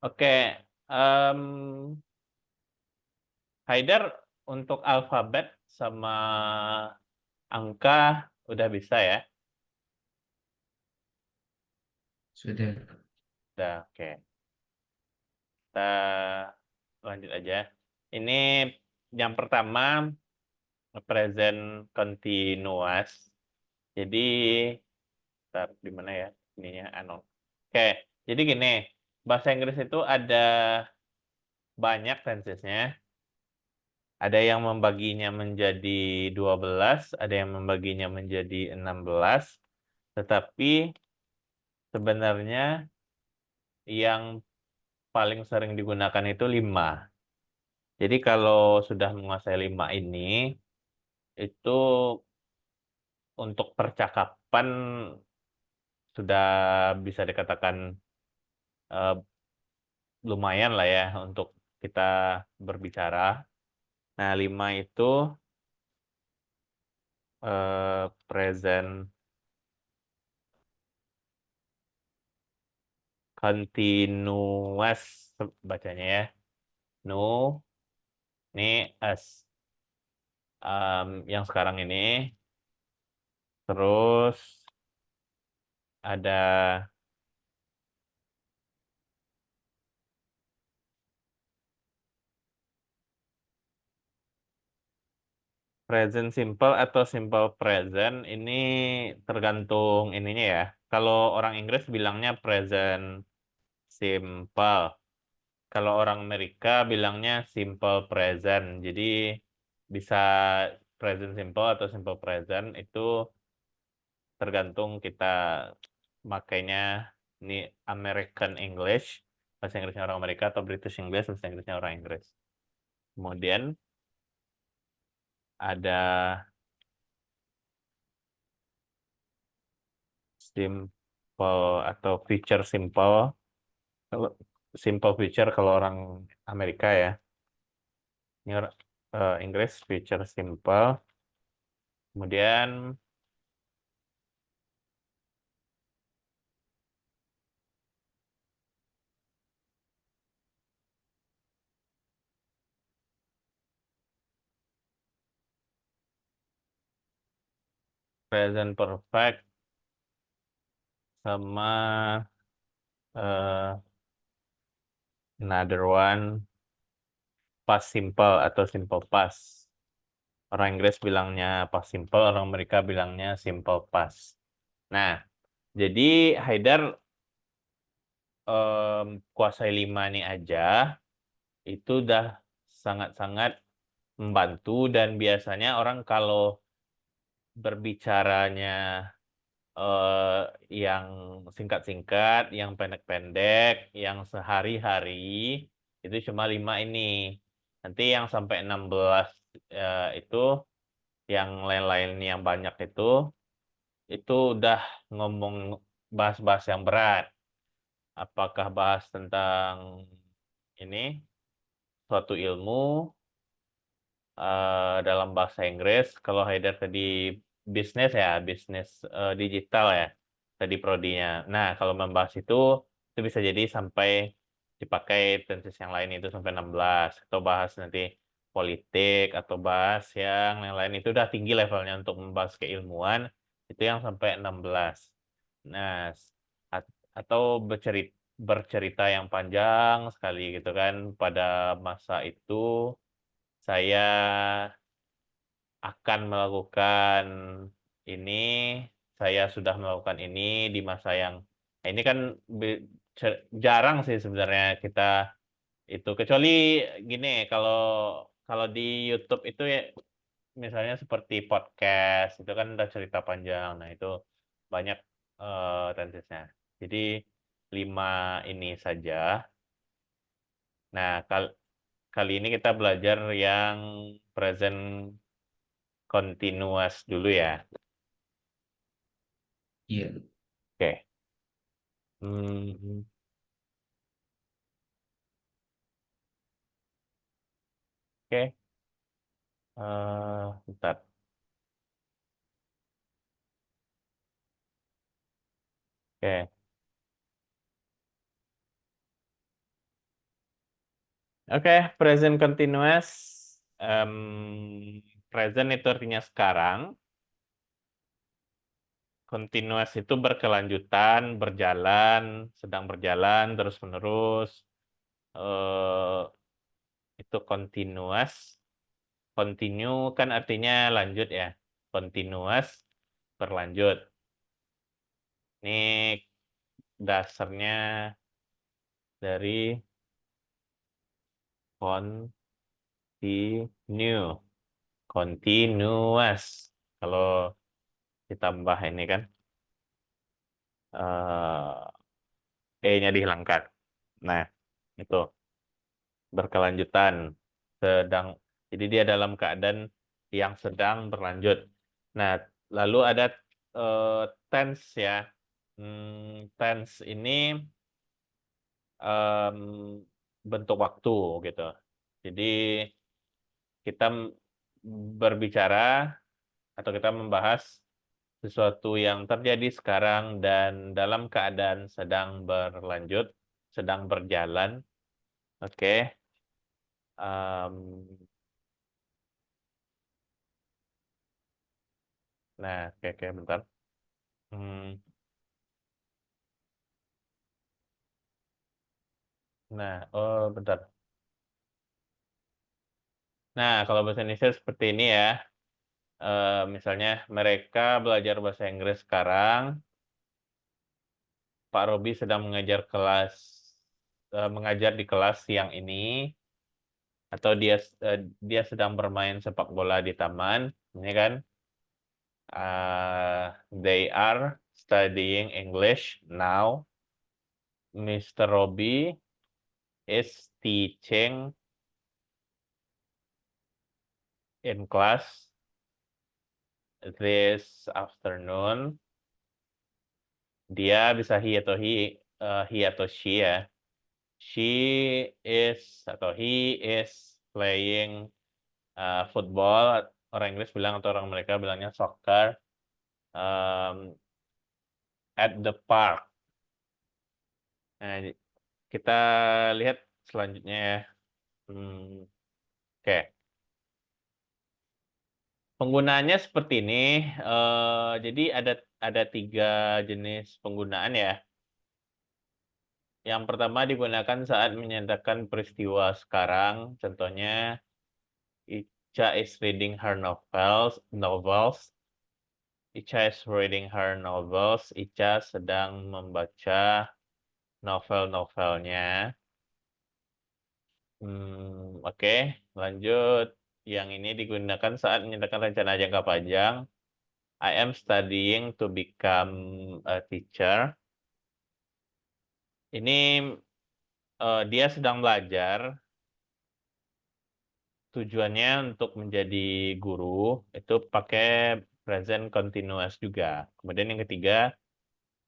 Oke, em, Haidar untuk alfabet sama angka udah bisa ya? Sudah. Udah, oke. Kita lanjut aja. Ini yang pertama present continuous. Jadi, ntar di mana ya? Ininya anu. Oke, jadi gini, bahasa Inggris itu ada banyak tensesnya. Ada yang membaginya menjadi 12, ada yang membaginya menjadi 16. Tetapi sebenarnya yang paling sering digunakan itu 5. Jadi kalau sudah menguasai 5 ini, itu untuk percakapan sudah bisa dikatakan eh, lumayan lah ya untuk kita berbicara. Nah, 5 itu present continuous bacanya ya. No, ini as. Yang sekarang ini. Terus ada present simple atau simple present ini tergantung ininya ya. Kalau orang Inggris bilangnya present simple. Kalau orang Amerika bilangnya simple present. Jadi bisa present simple atau simple present itu tergantung kita makainya ini American English, bahasa Inggrisnya orang Amerika, atau British English, bahasa Inggrisnya orang Inggris. Kemudian ada simple atau future simple. Kalau simple future kalau orang Amerika ya. Ini Inggris future simple. Kemudian present perfect sama eh, another one past simple atau simple past. Orang Inggris bilangnya past simple, orang Amerika bilangnya simple past. Nah, jadi Haidar kuasai 5 nih aja, itu udah sangat-sangat membantu dan biasanya orang kalau berbicaranya eh, yang singkat-singkat, yang pendek-pendek, yang sehari-hari, itu cuma 5 ini. Nanti yang sampai 16 itu, yang lain-lain yang banyak itu udah ngomong bahas-bahas yang berat. Apakah bahas tentang ini, suatu ilmu, dalam bahasa Inggris. Kalau Haidar tadi bisnis ya, bisnis digital ya, tadi prodinya. Nah, kalau membahas itu bisa jadi sampai dipakai tenses yang lain itu sampai 16. Atau bahas nanti politik, atau bahas yang lain itu udah tinggi levelnya untuk membahas keilmuan, itu yang sampai 16. Nah, atau bercerita yang panjang sekali gitu kan, pada masa itu saya akan melakukan ini, saya sudah melakukan ini di masa yang nah, ini kan jarang sih sebenarnya kita itu, kecuali gini, kalau kalau di YouTube itu ya misalnya seperti podcast itu kan udah cerita panjang, nah itu banyak tensesnya. Jadi 5 ini saja. Nah, kali ini kita belajar yang present continuous dulu ya. Iya. Oke. Hmm, oke. Bentar. Oke. Oke, present continuous. Present itu artinya sekarang. Continuous itu berkelanjutan, berjalan, sedang berjalan, terus-menerus. Itu continuous. Continue kan artinya lanjut ya. Continuous, berlanjut. Ini dasarnya dari continue. Continuous. Kalau ditambah ini kan E-nya dihilangkan. Nah, itu berkelanjutan. Jadi dia dalam keadaan yang sedang berlanjut. Nah, lalu ada tense ya. Tense ini bentuk waktu gitu. Jadi kita berbicara atau kita membahas sesuatu yang terjadi sekarang dan dalam keadaan sedang berlanjut, sedang berjalan. Oke. Nah, oke, bentar. Nah, bentar. Nah, kalau bahasa Indonesia seperti ini ya. Misalnya mereka belajar bahasa Inggris sekarang. Pak Robi sedang mengajar di kelas siang ini, atau dia sedang bermain sepak bola di taman, ini kan? They are studying English now. Mr. Robi is teaching in class this afternoon. Dia bisa he atau she ya. She is atau he is playing football. Orang Inggris bilang atau orang mereka bilangnya soccer at the park. Nah, kita lihat selanjutnya ya. Oke. Penggunaannya seperti ini. Jadi ada 3 jenis penggunaan ya. Yang pertama digunakan saat menyatakan peristiwa sekarang. Contohnya, Ica is reading her novels. Ica is reading her novels. Ica sedang membaca novel-novelnya. Oke, lanjut. Yang ini digunakan saat menyatakan rencana jangka panjang. I am studying to become a teacher. Ini dia sedang belajar. Tujuannya untuk menjadi guru, itu pakai present continuous juga. Kemudian yang ketiga,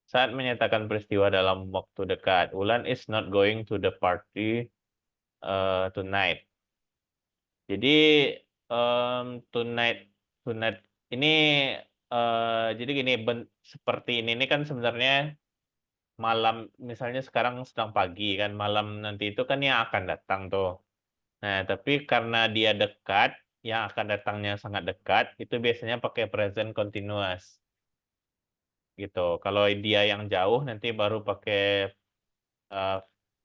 saat menyatakan peristiwa dalam waktu dekat. Ulan is not going to the party tonight. Jadi tonight ini jadi gini, seperti ini kan sebenarnya malam, misalnya sekarang sedang pagi kan, malam nanti itu kan yang akan datang tuh. Nah, tapi karena dia dekat, yang akan datangnya sangat dekat, itu biasanya pakai present continuous. Gitu. Kalau dia yang jauh nanti baru pakai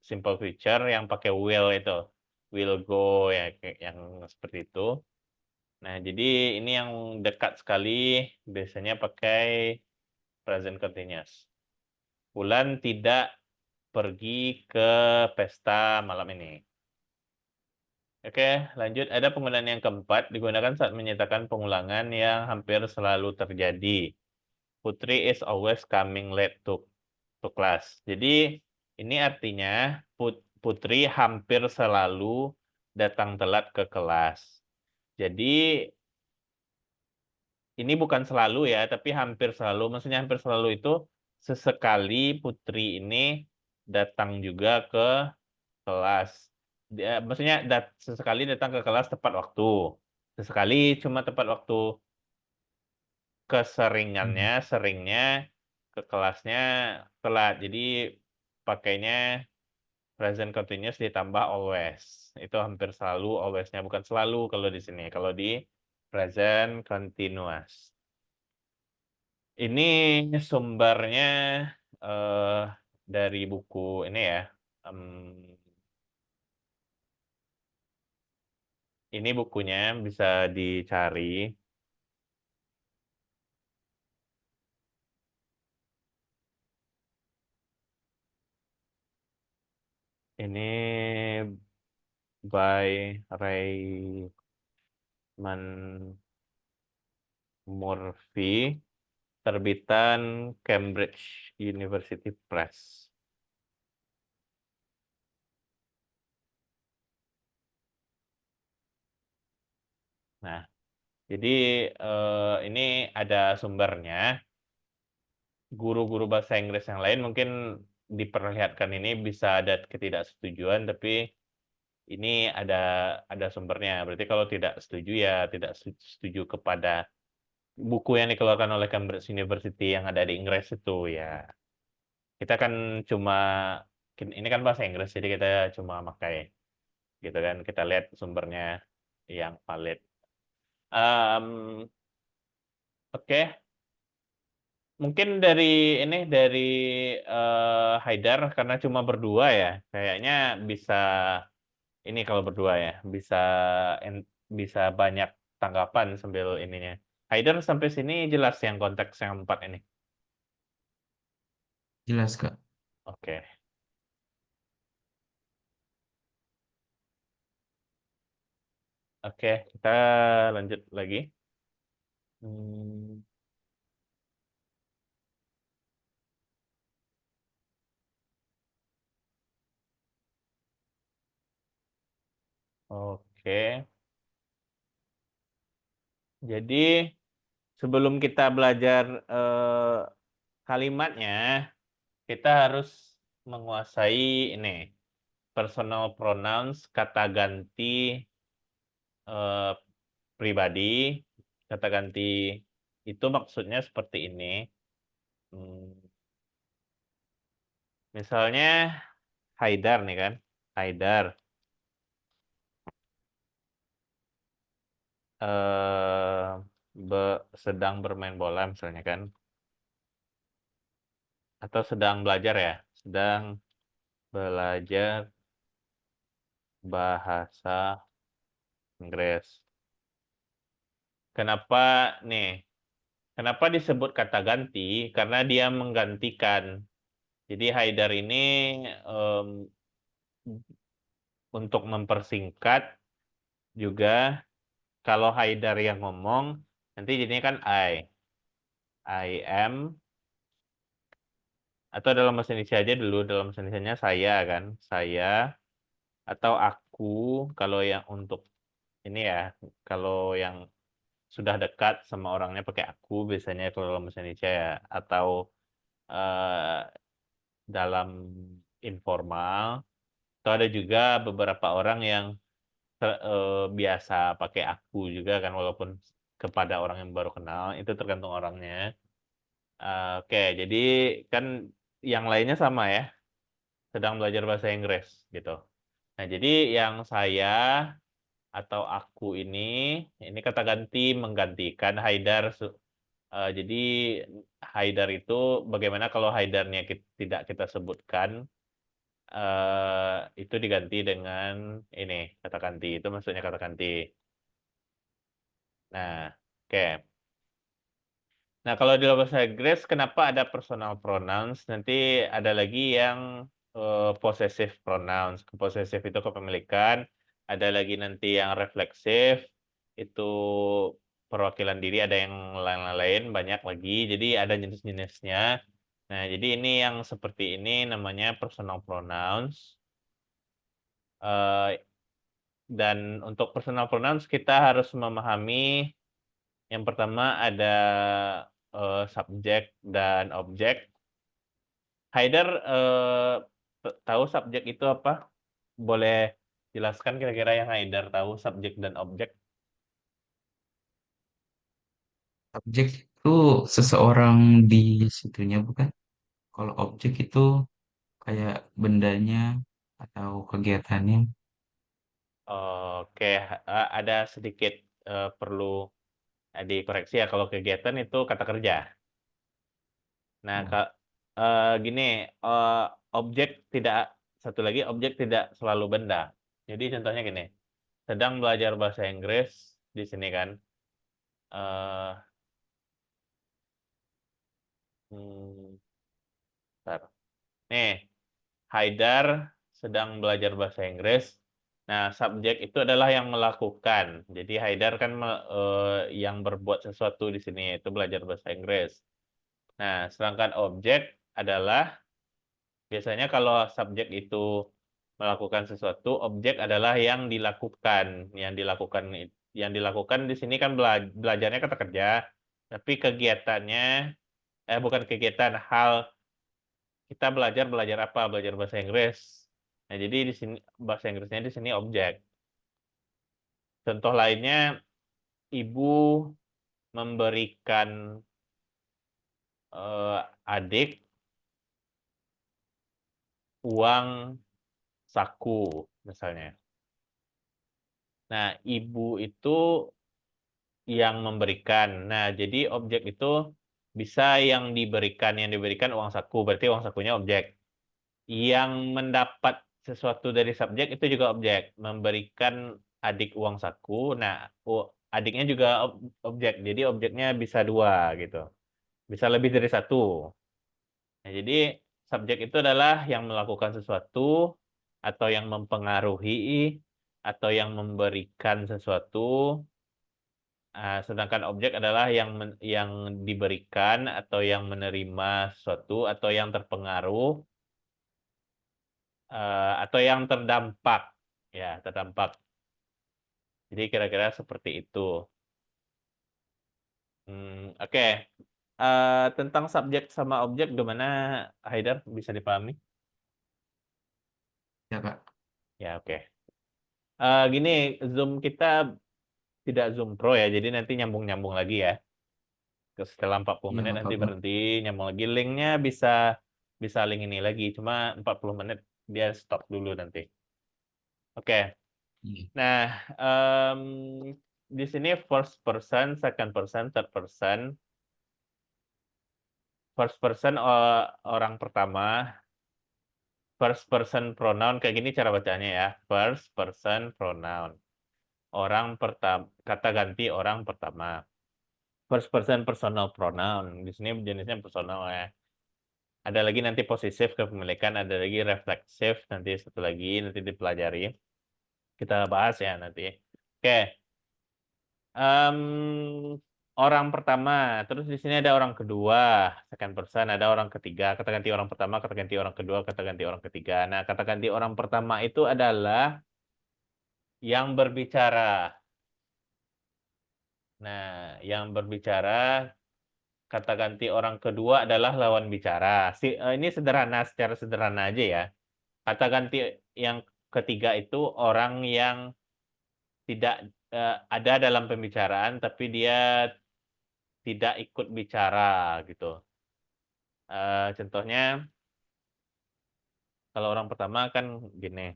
simple future yang pakai will itu. Will go ya, yang seperti itu. Nah, jadi ini yang dekat sekali biasanya pakai present continuous. Bulan tidak pergi ke pesta malam ini. Oke, lanjut. Ada penggunaan yang keempat, digunakan saat menyatakan pengulangan yang hampir selalu terjadi. Putri is always coming late to class. Jadi, ini artinya Putri hampir selalu datang telat ke kelas. Jadi, ini bukan selalu ya, tapi hampir selalu. Maksudnya hampir selalu itu sesekali Putri ini datang juga ke kelas. Maksudnya sesekali datang ke kelas tepat waktu. Sesekali cuma tepat waktu. Seringnya ke kelasnya telat. Jadi pakainya Present continuous ditambah always. Itu hampir selalu always-nya, bukan selalu kalau di sini. Kalau di present continuous. Ini sumbernya eh, dari buku ini ya. Em, ini bukunya bisa dicari. Ini by Raymond Murphy, terbitan Cambridge University Press. Nah, jadi ini ada sumbernya. Guru-guru bahasa Inggris yang lain mungkin diperlihatkan ini bisa ada ketidaksetujuan, tapi ini ada sumbernya. Berarti kalau tidak setuju ya tidak setuju kepada buku yang dikeluarkan oleh Cambridge University yang ada di Inggris itu ya. Kita kan cuma ini kan bahasa Inggris jadi kita cuma pakai gitu kan. Kita lihat sumbernya yang valid. Em, oke. Mungkin dari ini dari Haidar karena cuma berdua ya, kayaknya bisa ini kalau berdua ya, bisa banyak tanggapan sambil ininya. Haidar sampai sini jelas yang konteks yang 4 ini. Jelas, Kak. Oke. Oke, kita lanjut lagi. Hmm, oke. Jadi sebelum kita belajar kalimatnya, kita harus menguasai ini personal pronouns, kata ganti eh, pribadi, kata ganti itu maksudnya seperti ini. Hmm, misalnya Haidar nih kan, Haidar eh, sedang bermain bola misalnya kan, atau sedang belajar ya, sedang belajar bahasa Inggris. Kenapa nih? Kenapa disebut kata ganti? Karena dia menggantikan. Jadi Haidar ini em, untuk mempersingkat juga kalau Haidar yang ngomong nanti jadinya kan I am atau dalam bahasa Indonesia aja dulu dalam bahasa Indonesia saya kan saya atau aku kalau yang untuk ini ya kalau yang sudah dekat sama orangnya pakai aku biasanya kalau dalam bahasa Indonesia ya atau eh, dalam informal atau ada juga beberapa orang yang biasa pakai aku juga kan walaupun kepada orang yang baru kenal itu tergantung orangnya. Oke, jadi kan yang lainnya sama ya, sedang belajar bahasa Inggris gitu. Nah, jadi yang saya atau aku ini kata ganti menggantikan Haidar. Jadi Haidar itu bagaimana kalau Haidarnya tidak kita sebutkan, itu diganti dengan ini kata ganti. Itu maksudnya kata ganti. Nah, oke. Nah, kalau di dalam bahasa Inggris, kenapa ada personal pronouns? Nanti ada lagi yang possessive pronouns. Possessive itu kepemilikan. Ada lagi nanti yang refleksif, itu perwakilan diri. Ada yang lain-lain, banyak lagi. Jadi ada jenis-jenisnya. Nah, jadi ini yang seperti ini namanya personal pronouns. Eh, dan untuk personal pronouns kita harus memahami yang pertama ada subjek dan objek. Haidar tahu subjek itu apa? Boleh jelaskan kira-kira yang Haidar tahu subjek dan objek? Objek itu seseorang di situnya, bukan? Kalau objek itu kayak bendanya. atau kegiatannya? Oke, ada sedikit perlu dikoreksi ya. Kalau kegiatan itu kata kerja. Nah, Oh, gini, eh, objek tidak satu lagi objek tidak selalu benda. Jadi contohnya gini, sedang belajar bahasa Inggris di sini kan. eh hmm, bentar. Nih, Haidar sedang belajar bahasa Inggris. Nah, subjek itu adalah yang melakukan. Jadi Haidar kan yang berbuat sesuatu di sini itu belajar bahasa Inggris. Nah, sedangkan objek adalah biasanya kalau subjek itu melakukan sesuatu, objek adalah yang dilakukan. Yang dilakukan di sini kan belajarnya kata kerja, tapi kegiatannya bukan kegiatan, hal kita belajar belajar apa? Belajar bahasa Inggris. Nah, jadi di sini bahasa Inggrisnya di sini objek. Contoh lainnya, ibu memberikan adik uang saku misalnya. Nah, ibu itu yang memberikan. Nah, jadi objek itu bisa yang diberikan uang saku, berarti uang sakunya objek. Yang mendapat sesuatu dari subjek itu juga objek, memberikan adik uang saku. Nah, adiknya juga objek, jadi objeknya bisa dua gitu, bisa lebih dari satu. Nah, jadi subjek itu adalah yang melakukan sesuatu atau yang mempengaruhi atau yang memberikan sesuatu. Sedangkan objek adalah yang diberikan atau yang menerima sesuatu atau yang terpengaruh atau yang terdampak. Ya, terdampak. Jadi kira-kira seperti itu. Oke. Tentang subjek sama objek gimana, Haidar? Bisa dipahami? ya Kak. Ya, oke. Gini, Zoom kita tidak Zoom Pro ya, jadi nanti nyambung-nyambung lagi ya. Setelah 40 Iya menit nggak nanti apa-apa. berhenti, nyambung lagi. Linknya bisa bisa link ini lagi, cuma 40 menit dia stop dulu nanti. Oke. Iya. Nah, em, di sini first person, second person, third person. First person orang pertama, first person pronoun kayak gini cara bacanya ya. First person pronoun. Orang pertama, kata ganti orang pertama. First person personal pronoun. Di sini jenisnya personal ya. Ada lagi nanti posesif kepemilikan, ada lagi refleksif, nanti satu lagi nanti dipelajari. Kita bahas ya nanti. Oke. Orang pertama, terus di sini ada orang kedua, second person, ada orang ketiga, kata ganti orang pertama, kata ganti orang kedua, kata ganti orang ketiga. Nah, kata ganti orang pertama itu adalah yang berbicara. Nah, yang berbicara, kata ganti orang kedua adalah lawan bicara. Ini sederhana, secara sederhana aja ya. Kata ganti yang ketiga itu orang yang tidak ada dalam pembicaraan, tapi dia tidak ikut bicara gitu. Contohnya, kalau orang pertama kan gini,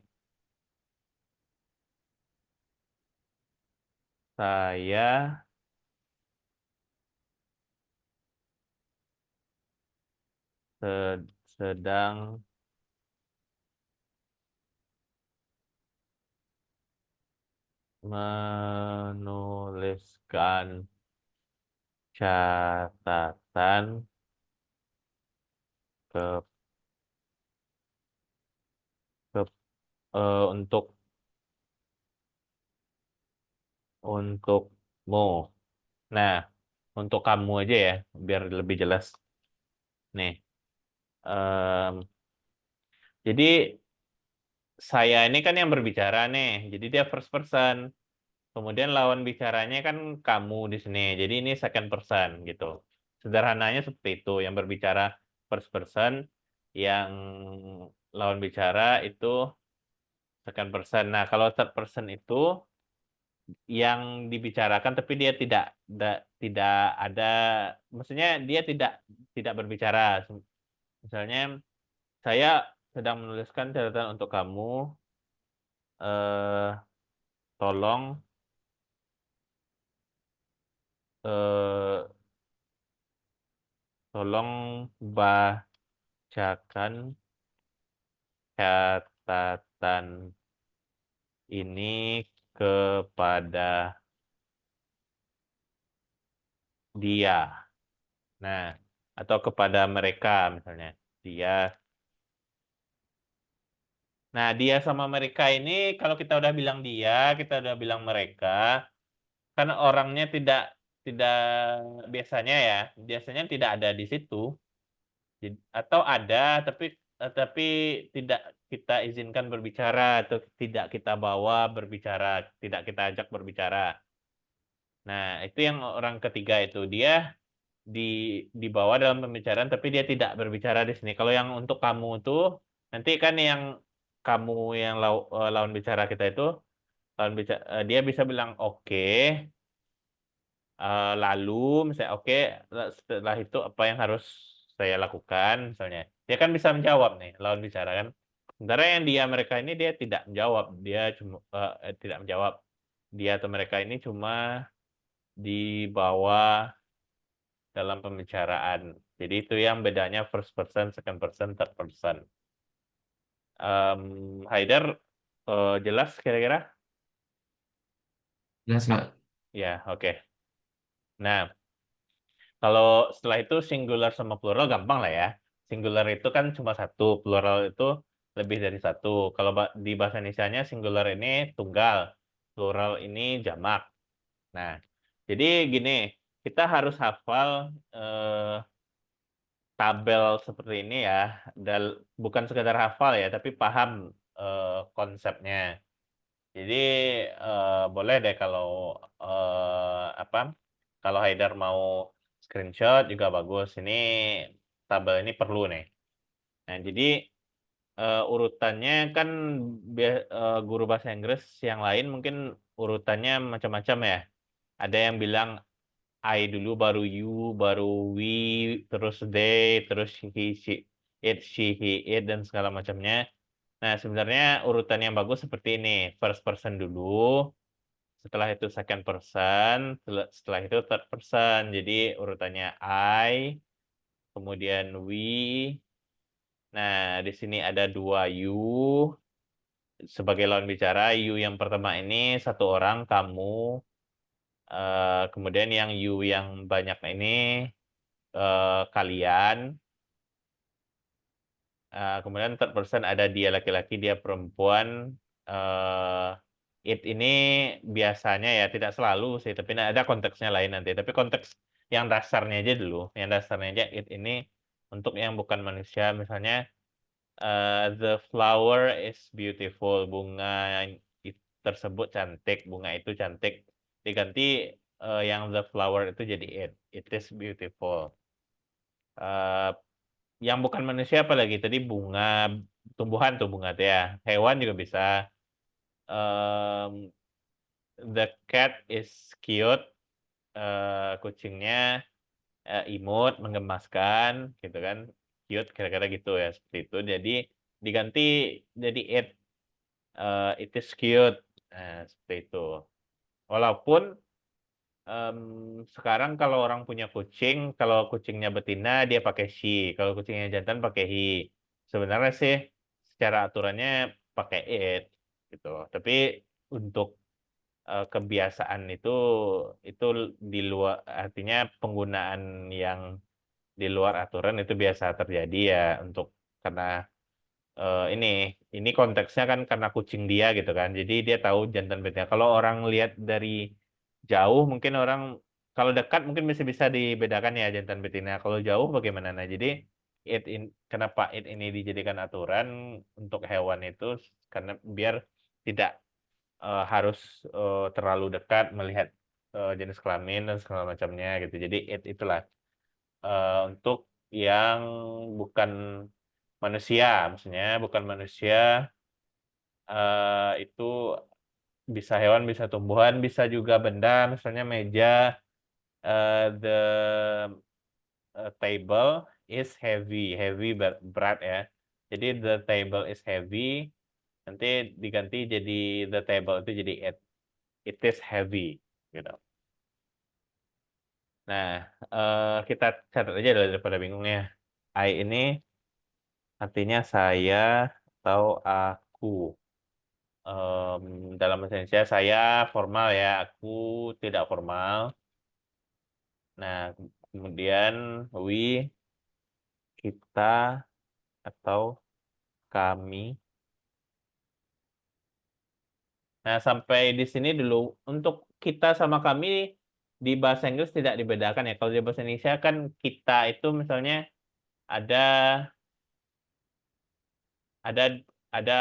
saya sedang menuliskan catatan ke, ke untukmu. Nah, untuk kamu aja ya, biar lebih jelas. Nih, em, jadi saya ini kan yang berbicara nih, jadi dia first person. Kemudian lawan bicaranya kan kamu di sini. Jadi ini second person gitu. Sederhananya seperti itu. Yang berbicara first person, yang lawan bicara itu second person. Nah, kalau third person itu yang dibicarakan tapi dia tidak ada, maksudnya dia tidak tidak berbicara. Misalnya saya sedang menuliskan catatan untuk kamu. Eh, tolong eh, tolong bacakan catatan ini kepada dia. Nah, atau kepada mereka misalnya. Dia. Nah, dia sama mereka ini kalau kita udah bilang dia, kita udah bilang mereka, kan orangnya tidak tidak biasanya tidak ada di situ. Atau ada tapi tidak kita izinkan berbicara atau tidak kita bawa berbicara, tidak kita ajak berbicara. Nah, itu yang orang ketiga itu dia di dibawa dalam pembicaraan tapi dia tidak berbicara di sini. Kalau yang untuk kamu tuh nanti kan yang kamu yang lawan bicara kita itu dia bisa bilang oke, lalu misalnya oke, setelah itu apa yang harus saya lakukan misalnya. Dia kan bisa menjawab nih lawan bicara kan. Sementara yang dia mereka ini dia tidak menjawab, dia cuma tidak menjawab. Dia atau mereka ini cuma dibawa dalam pembicaraan. Jadi itu yang bedanya first person, second person, third person. Haidar, jelas kira-kira? Jelas nggak? Ya, oke. Nah, kalau setelah itu singular sama plural gampang lah ya. Singular itu kan cuma satu, plural itu lebih dari satu. Kalau di bahasa Indonesianya singular ini tunggal, plural ini jamak. Nah, jadi gini, kita harus hafal tabel seperti ini ya, dan bukan sekedar hafal ya, tapi paham konsepnya. Jadi boleh deh kalau apa? Kalau Haidar mau screenshot juga bagus. Ini tabel ini perlu nih. Nah, jadi urutannya kan guru bahasa Inggris yang lain mungkin urutannya macam-macam ya. Ada yang bilang I dulu, baru you, baru we, terus they, terus she, he, it, dan segala macamnya. Nah, sebenarnya urutan yang bagus seperti ini. First person dulu, setelah itu second person, setelah itu third person. Jadi urutannya I, kemudian we. Nah, di sini ada dua you sebagai lawan bicara. You yang pertama ini satu orang, kamu. Kemudian yang you yang banyak ini kalian. Kemudian third person ada dia laki-laki, dia perempuan. eh It ini biasanya ya tidak selalu sih, tapi ada konteksnya lain nanti. Tapi konteks yang dasarnya aja dulu, yang dasarnya aja it ini untuk yang bukan manusia, misalnya the flower is beautiful, bunga tersebut cantik, bunga itu cantik. Diganti yang the flower itu jadi it is beautiful. Eh, yang bukan manusia apalagi tadi bunga, tumbuhan tuh bunga tuh ya, hewan juga bisa. Em, the cat is cute, kucingnya imut, menggemaskan gitu kan, cute kira-kira gitu ya, seperti itu. Jadi diganti jadi it is cute. Nah, seperti itu. Walaupun sekarang kalau orang punya kucing, kalau kucingnya betina dia pakai she, kalau kucingnya jantan pakai he. Sebenarnya sih secara aturannya pakai it gitu. Tapi untuk kebiasaan itu di luar, artinya penggunaan yang di luar aturan itu biasa terjadi ya, untuk karena ini konteksnya kan karena kucing dia gitu kan. Jadi dia tahu jantan betina. Kalau orang lihat dari jauh mungkin orang, kalau dekat mungkin bisa bisa dibedakan ya jantan betina. Kalau jauh bagaimana? Nah, jadi kenapa it ini dijadikan aturan untuk hewan itu karena biar tidak harus terlalu dekat melihat jenis kelamin dan segala macamnya gitu. Jadi itulah untuk yang bukan manusia, maksudnya bukan manusia, itu bisa hewan, bisa tumbuhan, bisa juga benda, misalnya meja. The table is heavy, heavy berat ya. Jadi the table is heavy, nanti diganti jadi the table itu jadi it is heavy, gitu. Nah, kita catat aja daripada bingungnya. I ini artinya saya atau aku. Dalam bahasa Indonesia saya formal ya, aku tidak formal. Nah, kemudian we, kita atau kami. Nah, sampai di sini dulu. Untuk kita sama kami di bahasa Inggris tidak dibedakan ya. Kalau di bahasa Indonesia kan kita itu misalnya ada ada ada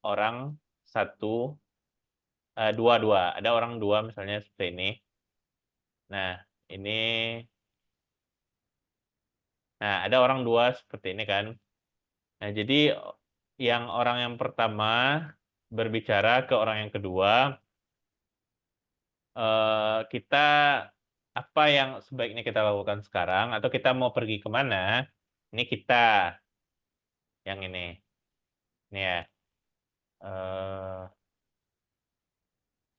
orang satu, dua, ada orang dua misalnya seperti ini. Nah, ini, nah ada orang dua seperti ini kan. Nah, jadi yang orang yang pertama berbicara ke orang yang kedua, kita apa yang sebaiknya kita lakukan sekarang atau kita mau pergi kemana? Ini kita yang ini ya, eh,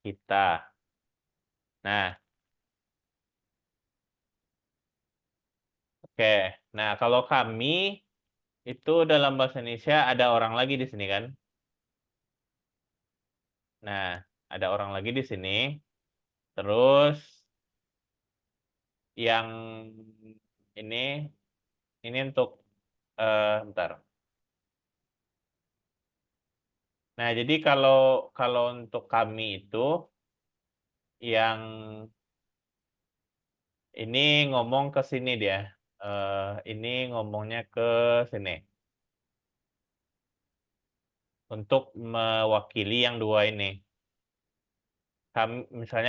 kita. Nah, oke. Nah, kalau kami itu dalam bahasa Indonesia ada orang lagi di sini kan? Nah, ada orang lagi di sini. Terus yang ini untuk bentar. Nah, jadi kalau kalau untuk kami itu yang ini ngomong ke sini dia. Ini ngomongnya ke sini. Untuk mewakili yang dua ini. Kami misalnya